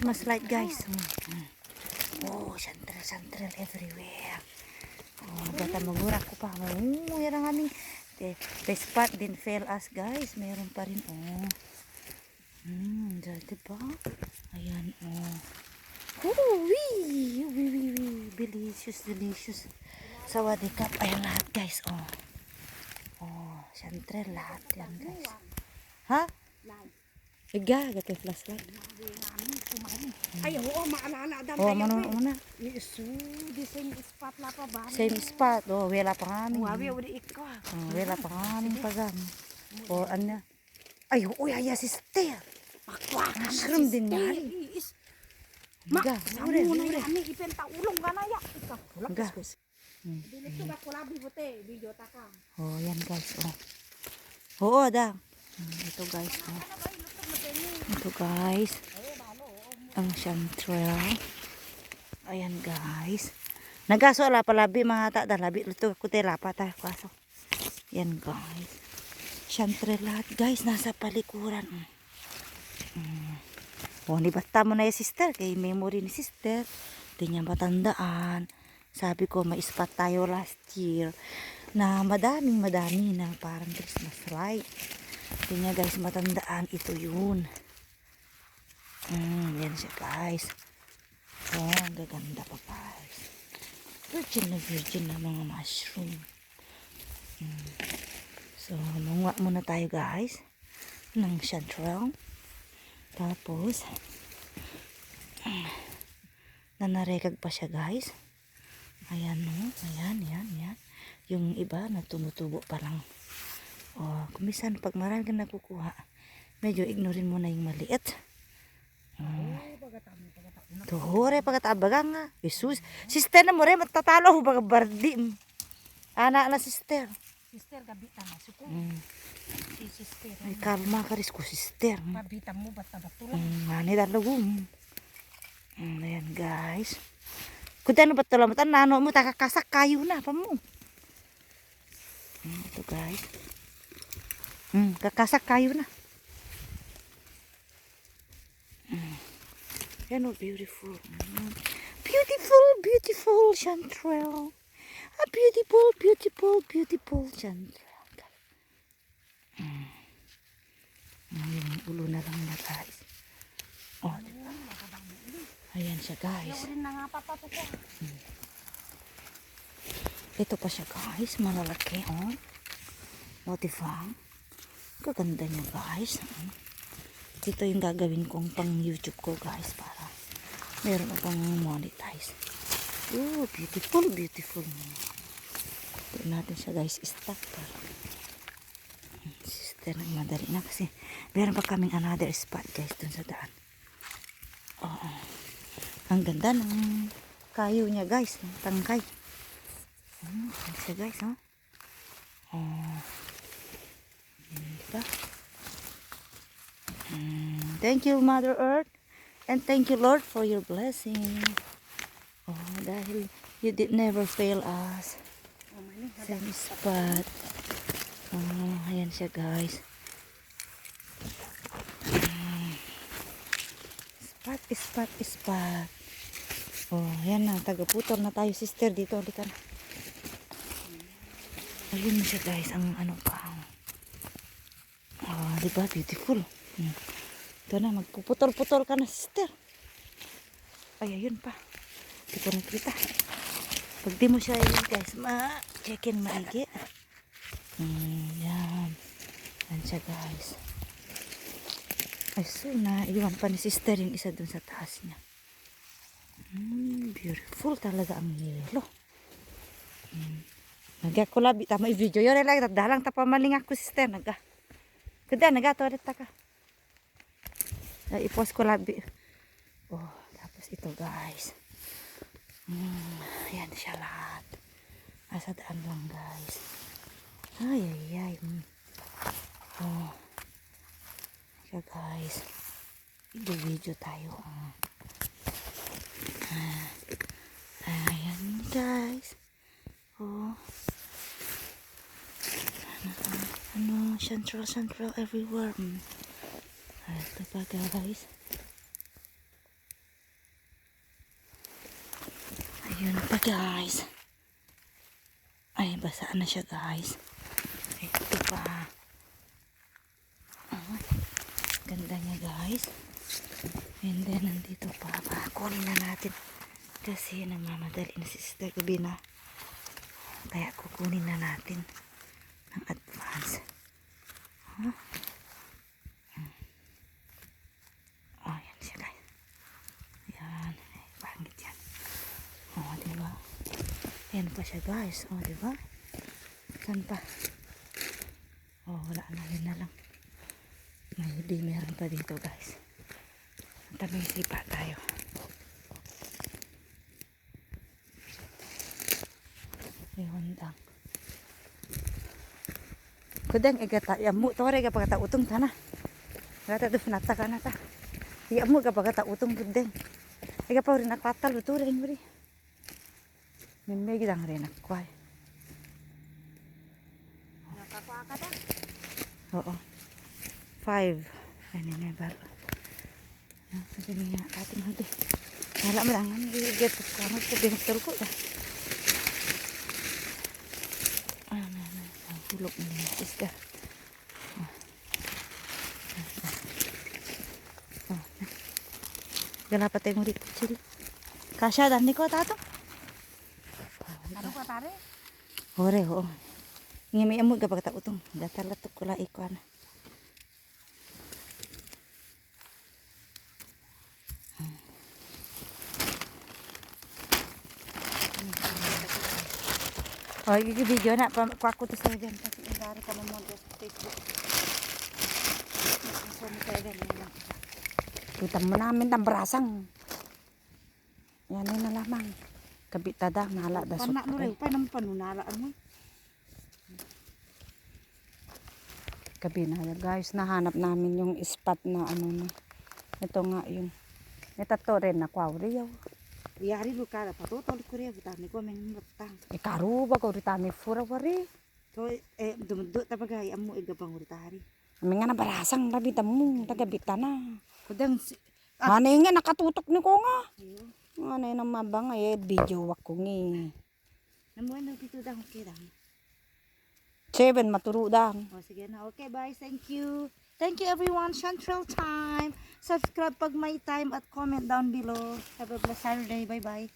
Mas light guys. Oh, santral everywhere. Oh, bata magurak ko pa. Oh, yan ang aming the spot din fail us guys. Meron pa rin. Oh. Diba? Ayan, oh. Wee! Delicious. Sawadikap. Ayan lahat guys. Oh. Oh, santral lahat yan guys. Ha? Iga, gato flashlight. Ay, oo, maalala dan Oh, tayo. mana? Isu, di same spot la pa ba? Same spot. Oh, wala pa kami. Wabi udi ikaw. Oh, wala pa kami pagam. Oh, ano? Ay, uy, aya sister. Pakwa ka Mushroom din niya. Mak, Ga, samu na ami ipenta ulong gana ya. Ikaw, ulak Ga. kus. Dili to ba kulabi bote, video taka. Oh, yan guys. Oh. Oo, da. Ito guys. Oh. Ito guys. Ang chanterelle. Ayan guys. Nagaso ala palabi mga tada labi luto ko lapa ta kaso. Yan guys. Chanterelle lahat guys nasa palikuran. Oh, ni basta mo na yung sister kay memory ni sister. Di niya matandaan. Sabi ko may spot tayo last year na madami na parang Christmas light. Di niya guys matandaan ito yun. Yan siya guys. Oh, ang gaganda pa guys. Virgin na mga mushroom. So, munga muna tayo guys ng chanterelle. Tapos, nanarekag pa siya guys. Ayan no, ayan. Yung iba na tumutubo pa lang. Oh, kumisan pag marami ka nakukuha, medyo ignorin mo na yung maliit. Tuhore pagkatabaga nga. Jesus, sister na mo rin matatalo baga bardi. Anak na sister. Sister gabita na suko. Si sister. Ay kalma ka ris ko sister. Mabita mo bata batulang. Ngani dalagong. Ayan guys. Kuda na batulang matan nano mo takakasak kayo na pa mo. Ito guys. Kakasak kayo na. Yan oh, beautiful. Beautiful chanterelle. A beautiful chanterelle. Yung ulo na lang na guys. Oh, diba? Ayan siya guys. Rin na nga papatuko. Ito pa siya guys. Malalaki oh. O diba? Kaganda niya guys. Ito yung gagawin kong pang YouTube ko guys para meron akong monetize. Oh, beautiful. Ito natin siya guys stock para sister ng madali na kasi meron pa kaming another spot guys dun sa daan. Oh, ang ganda ng kayo niya guys, ng tangkay. Siya guys oh. Diba? Thank you Mother Earth and thank you Lord for your blessing. Oh, dahil you did never fail us. Same spot. Oh, ayan siya guys. Spot. Oh, ayan na. Tagaputol na tayo sister dito. Di ka na. Ayun siya guys. Ang ano pa. Oh, diba? Beautiful. Ito na. Magpuputol-putol ka na sister. Ay, ayun pa. Di ko nakita. Pag di mo siya yun guys, ma-check-in maigi. Yan. Yan siya guys. Ay, so na. Iwan pa ni sister yung isa dun sa taas niya. Beautiful talaga ang yelo. Nagakulabi. Tama i-video yun. Dalang tapamaling ako sister. Kuda, nagatolit ka. I-post ko labi. Oh, tapos ito guys. Ayan siya lahat. Asa daan lang guys. Ay. Oh. Siya guys. Video tayo. Ayan guys. Oh. Chanterelle everywhere. Ito pa guys. Ayun pa guys. Ay, basa na siya guys. Ito pa. Oh, ganda niya guys. And then, nandito pa. Kunin na natin. Kasi namamadali na si Sister Gabi na. Kaya kukunin na natin ng advance. Huh? Oh, yan siya guys. Yan. Ay, pangit yan. Oh, diba? Yan pa siya guys. Oh, diba? Saan pa? Oh, wala na. Yun na lang. Maybe meron pa dito guys. Tabing sipa tayo. Ayun lang. Kudang igata. Yamu. Tore ka pagkata utong sana. Gata doon nata ka na ta. Yamu ka pagkata utong kudang. Ika pa rin nakpatal. Tore yung rin. Mimay gitang rin nakway. Nakakuha ka na. Oo. 5. Ano na baro. Kasi nga ating hati. Wala mo lang. Nagigit ko. Ano ko binuktor ko. Hulog na yung sister. Gala pa tayo dito. Chill. Kasya dami ko tato. Ano ka tari? Hore ho. Nga may amog kapag tautong. Datalatok ko lang ikuan. Oh, yung video na. Kwako to sa dyan. Kasi indari ka naman sa Facebook. So, tayo ganyan. Kita mo namin ng brasang. Yan ay na lamang. Kabitada, nala da Panak mo rin. Paano mo panunalaan mo? Kabinaya guys, nahanap namin yung spot na ano na. Ito nga yung. Ito to rin na kwawriyaw. Yari lu kada patutol ko rin. Butani ko may ngutang. Ikaru ba ko ritami furawari. So, dumudot tapos ay amo igabang uritari. Amin nga na barasang rabita mo. Tagabita na. Kudang Ano yung nga nakatutok ni ko nga. ayun. Ano yung namabang video ako nga. Namuha na dito daw. Okay lang. 7 maturo dang. O sige na. Okay, bye. Thank you. Thank you everyone. Central Time. Subscribe pag may time at comment down below. Have a blessed Saturday. Bye-bye.